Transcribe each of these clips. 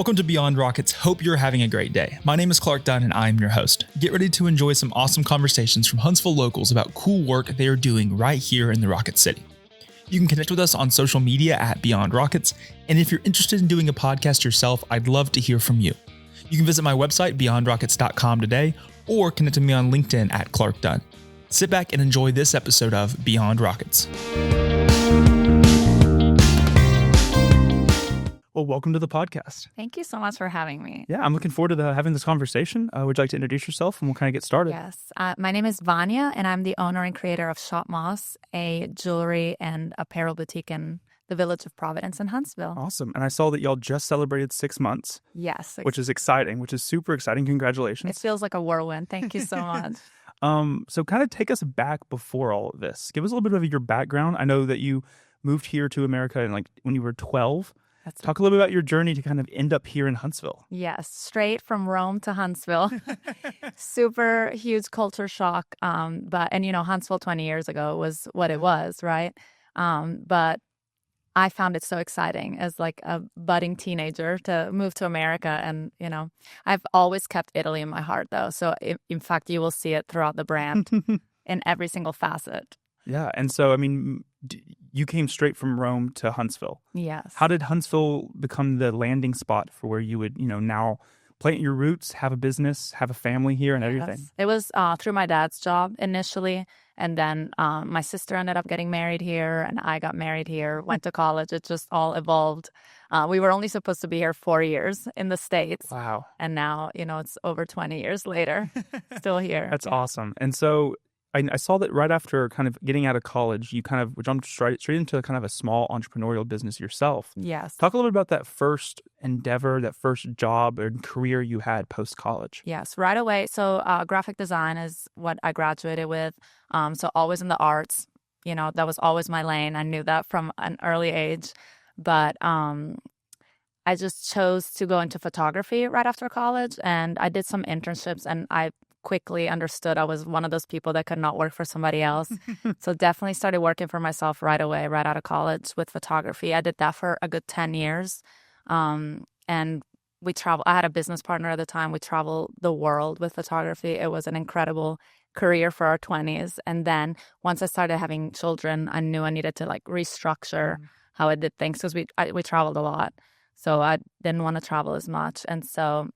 Welcome to Beyond Rockets. Hope you're having a great day. My name is Clark Dunn and I'm your host. Get ready to enjoy some awesome conversations from Huntsville locals about cool work they are doing right here in the Rocket City. You can connect with us on social media at Beyond Rockets, and if you're interested in doing a podcast yourself, I'd love to hear from you. You can visit my website, beyondrockets.com today, or connect with me on LinkedIn at Clark Dunn. Sit back and enjoy this episode of Beyond Rockets. Well, welcome to the podcast. Thank you so much for having me. Yeah, I'm looking forward to having this conversation. Would you like to introduce yourself and we'll kind of get started? Yes. My name is Vania, and I'm the owner and creator of ShopMOSS, a jewelry and apparel boutique in the Village of Providence in Huntsville. Awesome. And I saw that y'all just celebrated 6 months. Yes. Which is exciting, which is super exciting. Congratulations. It feels like a whirlwind. Thank you so much. So kind of take us back before all of this. Give us a little bit of your background. I know that you moved here to America when you were 12. Talk a little bit about your journey to kind of end up here in Huntsville. Yes, straight from Rome to Huntsville. Super huge culture shock. But Huntsville 20 years ago was what it was, right? But I found it so exciting as like a budding teenager to move to America. And, I've always kept Italy in my heart, though. So in fact, you will see it throughout the brand in every single facet. Yeah. And so, you came straight from Rome to Huntsville. Yes. How did Huntsville become the landing spot for where you would, now plant your roots, have a business, have a family here and everything? Yes. It was through my dad's job initially. And then my sister ended up getting married here and I got married here, went to college. It just all evolved. We were only supposed to be here 4 years in the States. Wow. And now, it's over 20 years later, still here. That's awesome. And so I saw that right after kind of getting out of college, you kind of jumped straight into kind of a small entrepreneurial business yourself. Yes. Talk a little bit about that first endeavor, that first job and career you had post-college. Yes, right away. So graphic design is what I graduated with. So always in the arts, that was always my lane. I knew that from an early age. But I just chose to go into photography right after college. And I did some internships and I quickly understood I was one of those people that could not work for somebody else. So definitely started working for myself right away, right out of college with photography. I did that for a good 10 years. And we traveled. I had a business partner at the time. We traveled the world with photography. It was an incredible career for our 20s. And then once I started having children, I knew I needed to restructure how I did things because we traveled a lot. So I didn't want to travel as much. And so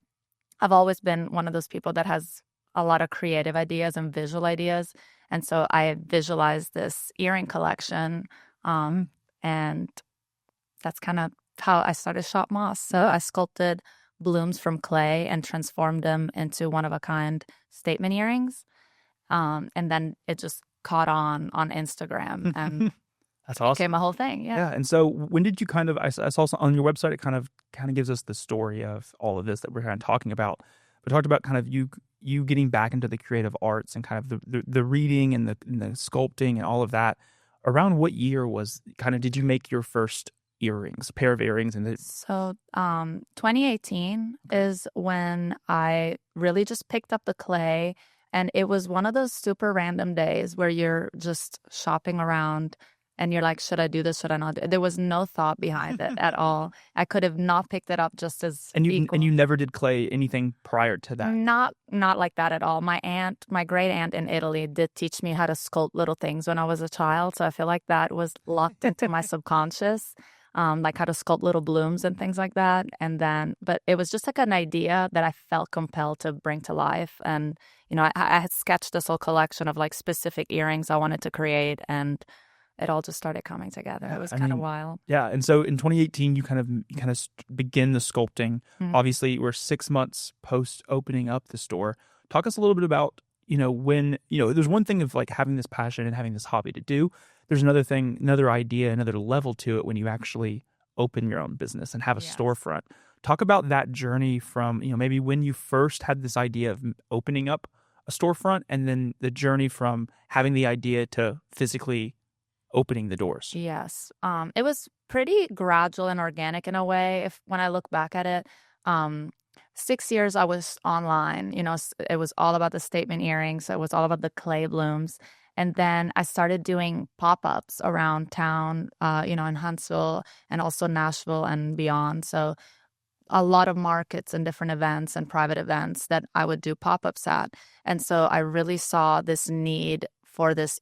I've always been one of those people that has a lot of creative ideas and visual ideas. And so I visualized this earring collection. And that's kind of how I started ShopMOSS. So I sculpted blooms from clay and transformed them into one-of-a-kind statement earrings. And then it just caught on Instagram. And that's awesome. Became a whole thing. Yeah. And so when did you I saw on your website, it kind of gives us the story of all of this that we're kind of talking about. We talked about kind of you getting back into the creative arts and kind of the reading and the sculpting and all of that. Around what year did you make your first pair of earrings? So 2018 is when I really just picked up the clay, and it was one of those super random days where you're just shopping around and you're like, should I do this? Should I not? There was no thought behind it at all. I could have not picked it up just as equal. And you never did clay anything prior to that? Not like that at all. My great aunt in Italy did teach me how to sculpt little things when I was a child. So I feel like that was locked into my subconscious, like how to sculpt little blooms and things like that. But it was just like an idea that I felt compelled to bring to life. And, I had sketched this whole collection of specific earrings I wanted to create, and it all just started coming together. It was kind of wild. Yeah. And so in 2018, you kind of begin the sculpting. Mm-hmm. Obviously, we're 6 months post opening up the store. Talk us a little bit about, when, there's one thing of having this passion and having this hobby to do. There's another idea, another level to it when you actually open your own business and have a storefront. Talk about that journey from, maybe when you first had this idea of opening up a storefront and then the journey from having the idea to physically opening the doors. Yes. It was pretty gradual and organic in a way. When I look back at it, 6 years I was online. It was all about the statement earrings. It was all about the clay blooms. And then I started doing pop-ups around town, in Huntsville and also Nashville and beyond. So a lot of markets and different events and private events that I would do pop-ups at. And so I really saw this need for this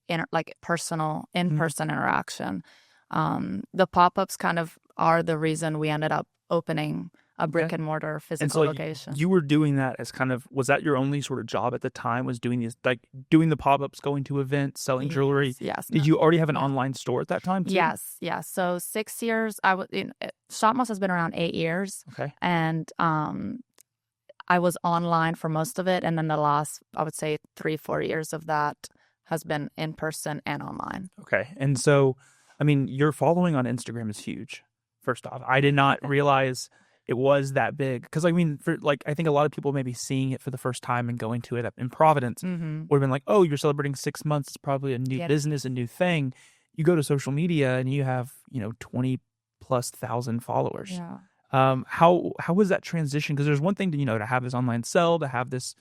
personal in-person interaction. The pop-ups kind of are the reason we ended up opening a brick and mortar physical location. You were doing that as was that your only sort of job at the time, was doing these, like doing the pop-ups, going to events, selling jewelry? Yes. Did you already have an online store at that time too? Yes. So 6 years, ShopMOSS has been around 8 years. Okay. And I was online for most of it. And then the last, I would say 3-4 years of that has been in person and online. Okay. And so, I mean, your following on Instagram is huge. First off, I did not realize it was that big, because I mean, I think a lot of people maybe seeing it for the first time and going to it up in Providence would have been like, oh, you're celebrating 6 months. It's probably a new business, a new thing. You go to social media and you have 20,000+ followers. Yeah. How was that transition? Because there's one thing to to have this online sell, to have this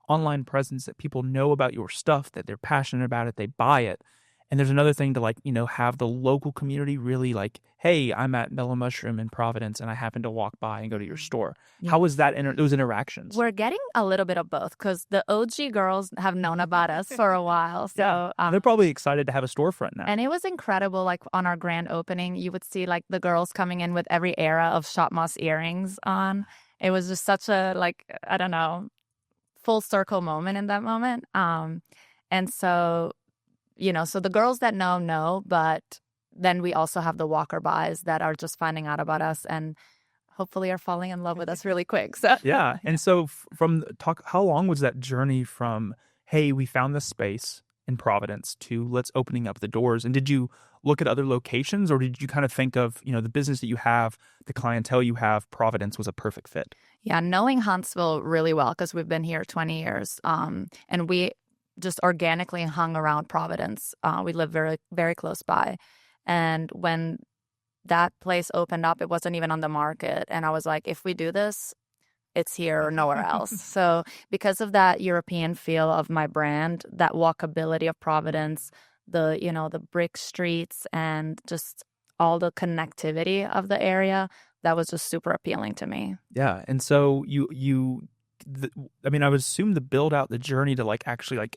online presence that people know about your stuff, that they're passionate about it, they buy it. And there's another thing to have the local community really hey, I'm at Mellow Mushroom in Providence and I happen to walk by and go to your store. Yeah. How was that those interactions? We're getting a little bit of both, because the OG girls have known about us for a while. So they're probably excited to have a storefront now. And it was incredible. Like on our grand opening, you would see the girls coming in with every era of ShopMOSS earrings on. It was just such a I don't know, full circle moment in that moment. And so so the girls that know, but then we also have the walker-bys that are just finding out about us and hopefully are falling in love with us really quick. So yeah. And so how long was that journey from, hey, we found this space in Providence, to let's opening up the doors? And did you look at other locations, or did you kind of think of, the business that you have, the clientele you have, Providence was a perfect fit? Yeah, knowing Huntsville really well, because we've been here 20 years, and we just organically hung around Providence. We live very, very close by. And when that place opened up, it wasn't even on the market. And I was like, if we do this, it's here or nowhere else. So because of that European feel of my brand, that walkability of Providence, the brick streets, and just all the connectivity of the area, that was just super appealing to me. Yeah. And so I would assume the build out, the journey to actually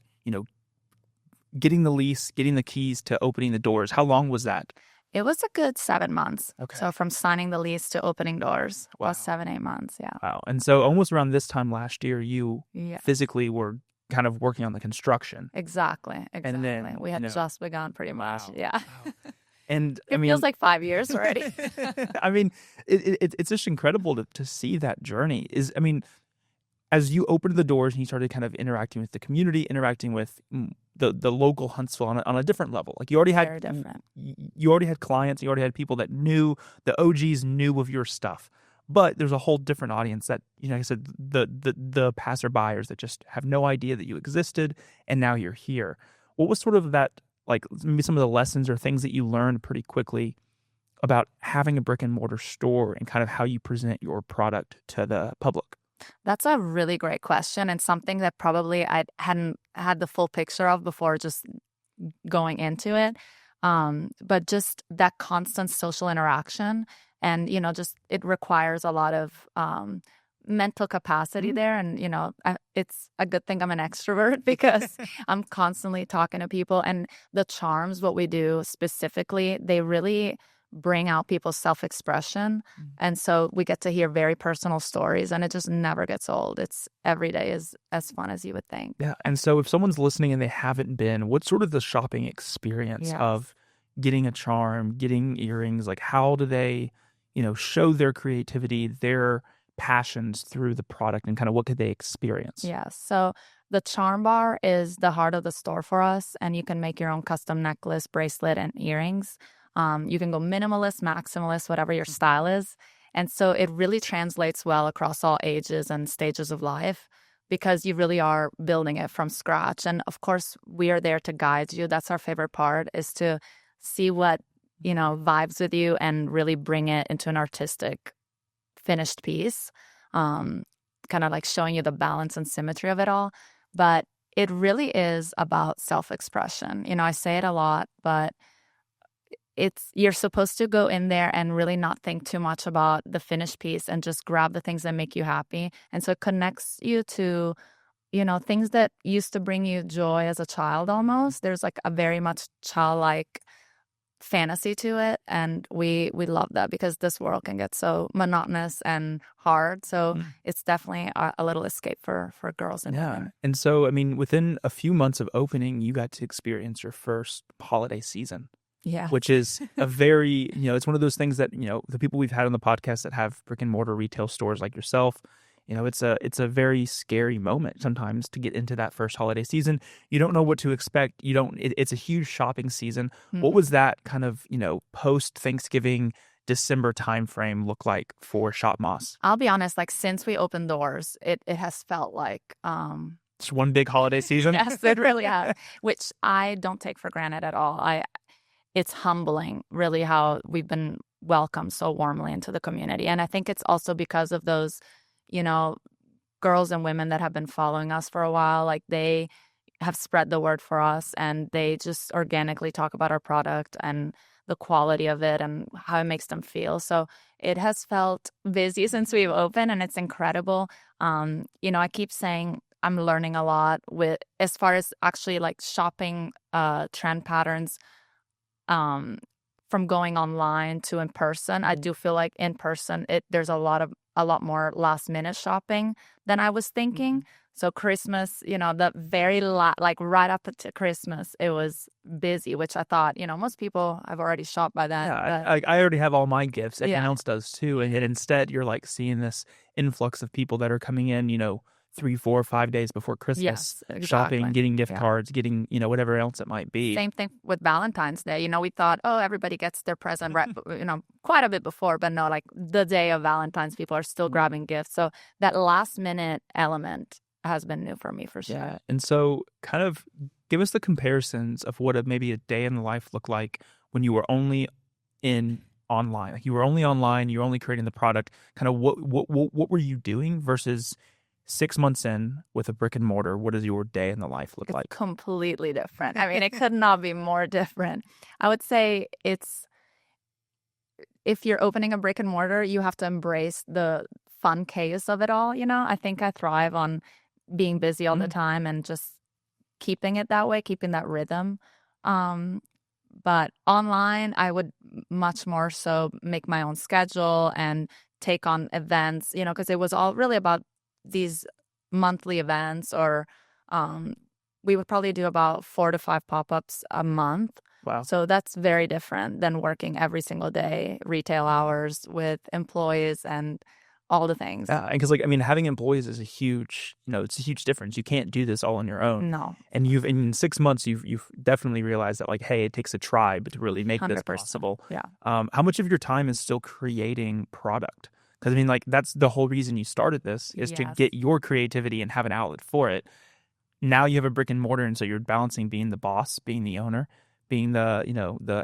getting the lease, getting the keys to opening the doors. How long was that? It was a good 7 months. Okay. So from signing the lease to opening doors was 7-8 months. Yeah. Wow. And so almost around this time last year, you physically were kind of working on the construction. Exactly. And then we had just begun pretty much. Wow. Yeah. Wow. And it feels like 5 years already. I mean, it's just incredible to see that journey. As you opened the doors and you started kind of interacting with the community, interacting with the local Huntsville on a different level. You already had, very different. You already had clients, you already had people that knew, the OGs knew of your stuff. But there's a whole different audience that, like I said, the passerbyers that just have no idea that you existed, and now you're here. What was sort of that, maybe some of the lessons or things that you learned pretty quickly about having a brick and mortar store and kind of how you present your product to the public? That's a really great question, and something that probably I hadn't had the full picture of before just going into it. But just that constant social interaction, and just it requires a lot of mental capacity there. And it's a good thing I'm an extrovert, because I'm constantly talking to people, and the charms, what we do specifically, they really bring out people's self-expression. And so we get to hear very personal stories, and it just never gets old. It's every day is as fun as you would think. Yeah. And so if someone's listening and they haven't been, what's sort of the shopping experience of getting a charm, getting earrings? How do they, show their creativity, their passions through the product, and kind of what could they experience? Yeah. So the charm bar is the heart of the store for us, and you can make your own custom necklace, bracelet, and earrings. You can go minimalist, maximalist, whatever your style is. And so it really translates well across all ages and stages of life, because you really are building it from scratch. And of course, we are there to guide you. That's our favorite part, is to see what, vibes with you and really bring it into an artistic finished piece, kind of showing you the balance and symmetry of it all. But it really is about self-expression. I say it a lot, but you're supposed to go in there and really not think too much about the finished piece and just grab the things that make you happy. And so it connects you to, things that used to bring you joy as a child almost. There's like a very much childlike fantasy to it, and we love that because this world can get so monotonous and hard. So it's definitely a little escape for girls and women. And so, I mean, within a few months of opening, you got to experience your first holiday season. Yeah. Which is a very, it's one of those things that, the people we've had on the podcast that have brick and mortar retail stores like yourself, it's a very scary moment sometimes to get into that first holiday season. You don't know what to expect. It's a huge shopping season. What was that kind of, post Thanksgiving December timeframe look like for ShopMOSS? I'll be honest, like since we opened doors, it has felt like it's one big holiday season. Yes, it really has, which I don't take for granted at all. It's humbling, really, how we've been welcomed so warmly into the community. And I think it's also because of those, girls and women that have been following us for a while. Like they have spread the word for us, and they just organically talk about our product and the quality of it and how it makes them feel. So it has felt busy since we've opened, and it's incredible. I keep saying I'm learning a lot with as far as actually like shopping trend patterns. From going online to in person. I do feel like in person there's a lot more last minute shopping than I was thinking. So Christmas, the very like right up to Christmas, it was busy, which I thought, most people have already shopped by then. Yeah, I already have all my gifts. Everyone else does too. And instead you're like seeing this influx of people that are coming in, 3, 4, 5 days before Christmas, yes, exactly. Shopping, getting gift cards, getting, whatever else it might be. Same thing with Valentine's Day. We thought, everybody gets their present right, quite a bit before, but no, like the day of Valentine's, people are still grabbing gifts. So that last minute element has been new for me for sure. Yeah. And so kind of give us the comparisons of what maybe a day in the life looked like when you were only online. Like you were only online, you were only creating the product. Kind of what were you doing versus 6 months in with a brick and mortar? What does your day in the life look like? Completely different. I mean, it could not be more different. I would say if you're opening a brick and mortar, you have to embrace the fun chaos of it all. I think I thrive on being busy all the time and just keeping it that way, keeping that rhythm. But online, I would much more so make my own schedule and take on events, because it was all really about these monthly events, or we would probably do about 4 to 5 pop-ups a month. Wow. So that's very different than working every single day, retail hours with employees and all the things. Yeah, because having employees is a huge, it's a huge difference. You can't do this all on your own. No. And in 6 months, you've definitely realized that hey, it takes a tribe to really make 100%. This possible. Yeah. How much of your time is still creating product? Because that's the whole reason you started this, is to get your creativity and have an outlet for it. Now you have a brick and mortar, and so you're balancing being the boss, being the owner, being the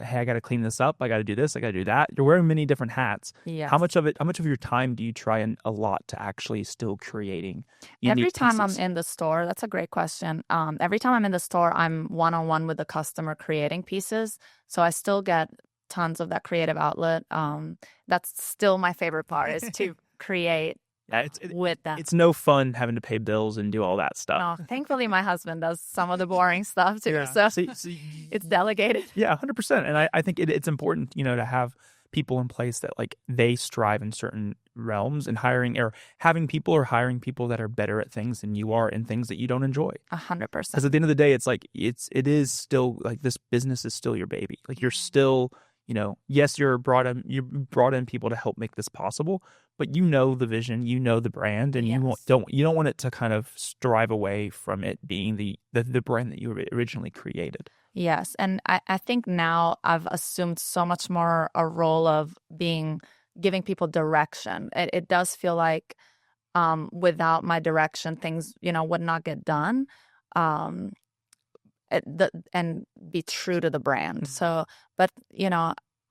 hey, I got to clean this up, I got to do this, I got to do that. You're wearing many different hats. Yes. How much of your time do you try and allot to actually still creating? Every time pieces? I'm in the store, that's a great question. Every time I'm in the store, I'm one-on-one with the customer creating pieces. So I still get tons of that creative outlet. That's still my favorite part, is to create with them. It's no fun having to pay bills and do all that stuff. No, thankfully my husband does some of the boring stuff too. Yeah. So it's delegated. Yeah, 100%. And I think it's important, to have people in place that they strive in certain realms, and hiring people that are better at things than you are and things that you don't enjoy. 100%. Because at the end of the day, it is still this business is still your baby. You're still, yes, you brought in people to help make this possible, but the vision, the brand, and you don't want it to kind of strive away from it being the brand that you originally created. Yes. And I think now I've assumed so much more a role of giving people direction. It does feel like without my direction, things, would not get done. And be true to the brand. So, but,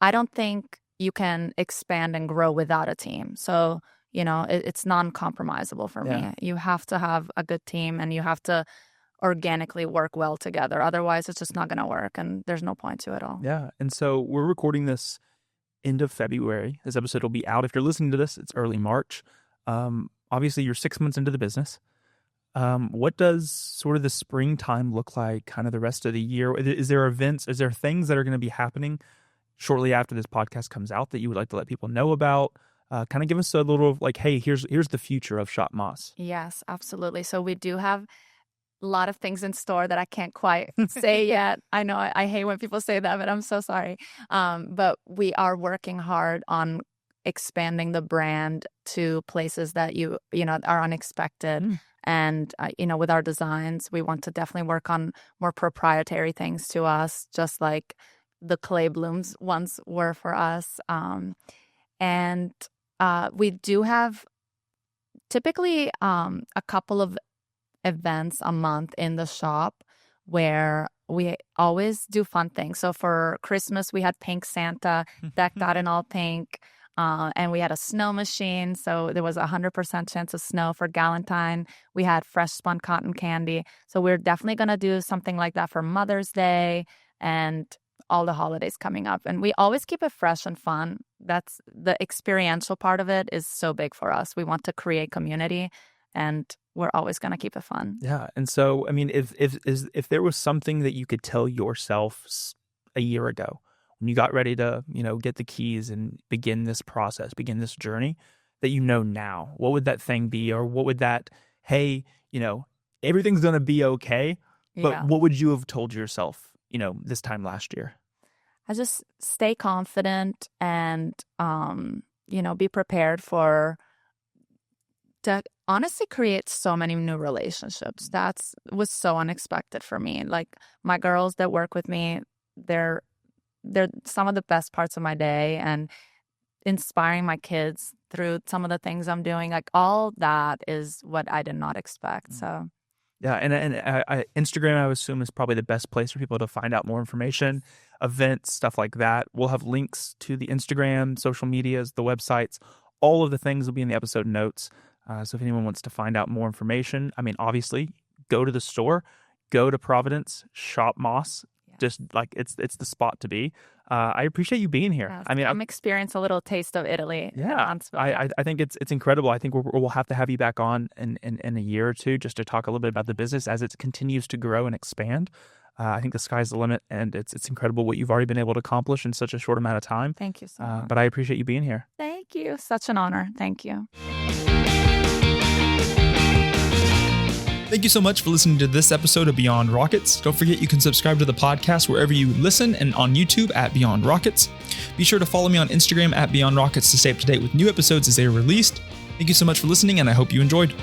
I don't think you can expand and grow without a team. So, it's non-compromisable for me. You have to have a good team, and you have to organically work well together. Otherwise, it's just not going to work, and there's no point to it all. Yeah. And so we're recording this end of February. This episode will be out. If you're listening to this, it's early March. Obviously, you're 6 months into the business. What does sort of the springtime look like, kind of the rest of the year? Is there events? Is there things that are going to be happening shortly after this podcast comes out that you would like to let people know about? Kind of give us a little like, hey, here's the future of ShopMOSS. Yes, absolutely. So we do have a lot of things in store that I can't quite say yet. I know I hate when people say that, but I'm so sorry. But we are working hard on expanding the brand to places that you know are unexpected. And with our designs, we want to definitely work on more proprietary things to us, just like the clay blooms once were for us. And we do have typically a couple of events a month in the shop where we always do fun things. So for Christmas, we had Pink Santa decked out in all pink. And we had a snow machine, so there was 100% chance of snow for Galentine. We had fresh spun cotton candy. So we're definitely going to do something like that for Mother's Day and all the holidays coming up. And we always keep it fresh and fun. That's the experiential part of it is so big for us. We want to create community, and we're always going to keep it fun. Yeah. And so, I mean, if there was something that you could tell yourself a year ago, when you got ready to, get the keys and begin this process, begin this journey that now, what would that thing be? Or what would that, hey, everything's going to be okay. But what would you have told yourself, this time last year? I just stay confident and, be prepared to honestly create so many new relationships. Was so unexpected for me. Like my girls that work with me, they're some of the best parts of my day, and inspiring my kids through some of the things I'm doing. Like all that is what I did not expect. So yeah, and Instagram, I would assume, is probably the best place for people to find out more information, events, stuff like that. We'll have links to the Instagram, social medias, the websites. All of the things will be in the episode notes. So if anyone wants to find out more information, I mean, obviously, go to the store, go to Providence, ShopMOSS. Just like it's the spot to be. I appreciate you being here. Yes, I mean, I'm experiencing a little taste of Italy. Yeah, Huntsville. I think it's incredible. I think we'll have to have you back on in a year or two just to talk a little bit about the business as it continues to grow and expand. I think the sky's the limit, and it's incredible what you've already been able to accomplish in such a short amount of time. Thank you so much. But I appreciate you being here. Thank you. Such an honor. Thank you. Thank you so much for listening to this episode of Beyond Rockets. Don't forget you can subscribe to the podcast wherever you listen and on YouTube at Beyond Rockets. Be sure to follow me on Instagram at Beyond Rockets to stay up to date with new episodes as they are released. Thank you so much for listening, and I hope you enjoyed.